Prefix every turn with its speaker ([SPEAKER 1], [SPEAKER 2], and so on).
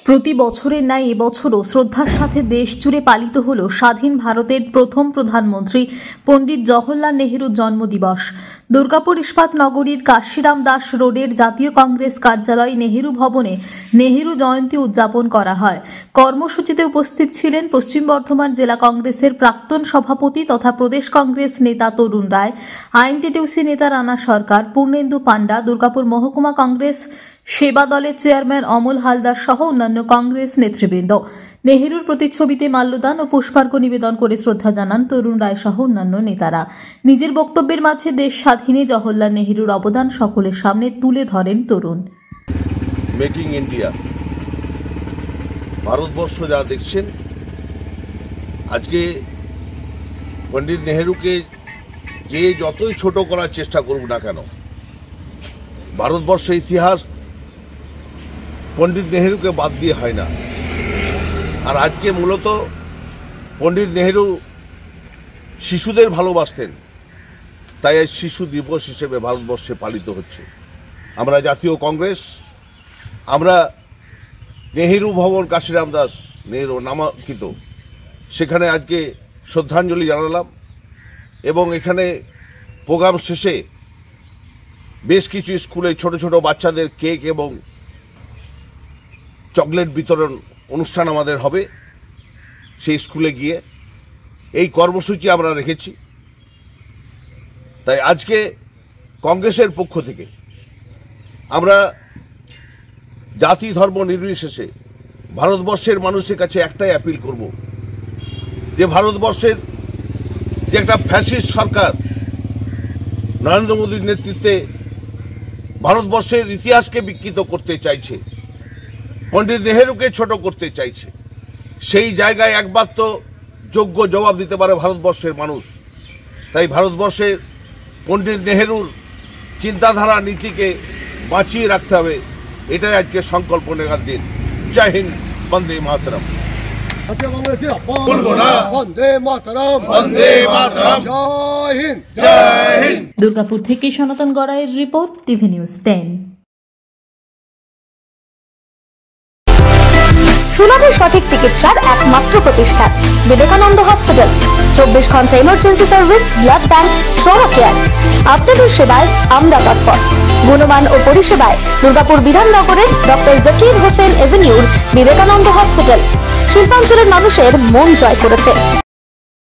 [SPEAKER 1] প্রতি বছরের ন্যায় এবছরও শ্রদ্ধার সাথে দেশ জুড়ে পালিত হল স্বাধীন ভারতের প্রথম প্রধানমন্ত্রী পণ্ডিত জওহরলাল নেহরুর জন্মদিবস। দুর্গাপুর ইস্পাত নগরীর কাশিরাম দাস রোডের জাতীয় কংগ্রেস কার্যালয় নেহেরু ভবনে নেহেরু জয়ন্তী উদযাপন করা হয়। কর্মসূচিতে উপস্থিত ছিলেন পশ্চিম বর্ধমান জেলা কংগ্রেসের প্রাক্তন সভাপতি তথা প্রদেশ কংগ্রেস নেতা তরুণ রায়, আইএনটিটিউসি নেতা রানা সরকার, পূর্ণেন্দু পান্ডা, দুর্গাপুর মহকুমা কংগ্রেস সেবা দলের চেয়ারম্যান অমল হালদার সহ অন্যান্য কংগ্রেস নেতৃবৃন্দ। নেহেরুর প্রতিচ্ছবিতে মাল্যদান ও পুষ্পার্ঘ নিবেদন করে শ্রদ্ধা জানান তরুণ রায় সহ অন্যান্য নেতারা। নিজের বক্তব্যের মাঝে দেশ স্বাধীনে জওহরলাল নেহেরুর অবদান সকলের সামনে তুলে ধরেন তরুণ।
[SPEAKER 2] মেকিং ইন্ডিয়া, ভারতবর্ষ যা দেখছেন আজকে, পণ্ডিত নেহেরুকে যে যতই ছোট করার চেষ্টা করুক না কেন, ভারতবর্ষের ইতিহাস পণ্ডিত নেহেরুকে বাদ দিয়ে হয় না। আর আজকে মূলত পণ্ডিত নেহেরু শিশুদের ভালোবাসতেন, তাই আজ শিশু দিবস হিসেবে ভারতবর্ষে পালিত হচ্ছে। আমরা জাতীয় কংগ্রেস, আমরা নেহেরু ভবন কাশিরাম দাস নেহেরু নামাঙ্কিত, সেখানে আজকে শ্রদ্ধাঞ্জলি জানালাম এবং এখানে প্রোগ্রাম শেষে বেশ কিছু স্কুলে ছোট ছোট বাচ্চাদের কেক এবং চকলেট বিতরণ অনুষ্ঠান আমাদের হবে। সেই স্কুলে গিয়ে এই কর্মসূচি আমরা রেখেছি। তাই আজকে কংগ্রেসের পক্ষ থেকে আমরা জাতি ধর্ম নির্বিশেষে ভারতবর্ষের মানুষের কাছে একটাই অ্যাপিল করব, যে ভারতবর্ষের যে একটা ফ্যাসিস্ট সরকার নরেন্দ্র মোদীর নেতৃত্বে ভারতবর্ষের ইতিহাসকে বিকৃত করতে চাইছে, পণ্ডিত নেহেরুকে ছোট করতে চাইছে, সেই জায়গায় একবার তো যোগ্য জবাব দিতে পারে ভারতবর্ষের মানুষ। তাই ভারতবর্ষের পণ্ডিত নেহেরুর চিন্তাধারা নীতিকে বাঁচিয়ে রাখতে হবে, এটাই আজকে সংকল্প নেওয়ার দিন। জয় হিন্দ, বন্দে মাতরম।
[SPEAKER 1] দুর্গাপুর থেকে সনাতন গড়াইয়ের রিপোর্ট, টিভি নিউজ 10।
[SPEAKER 3] সুলভের সঠিক চিকিৎসার একমাত্র প্রতিষ্ঠান বিবেকানন্দ হসপিটাল। 24 ঘন্টা emergency service, blood bank, trauma care. আপনাদের সেবায় আমরা তৎপর। গুণমান ও পরিষেবায় দুর্গাপুর বিধাননগরের ডক্টর জাকির হোসেন এভিনিউর বিবেকানন্দ হসপিটাল শিল্পাঞ্চলের মানুষের মন জয় করেছে।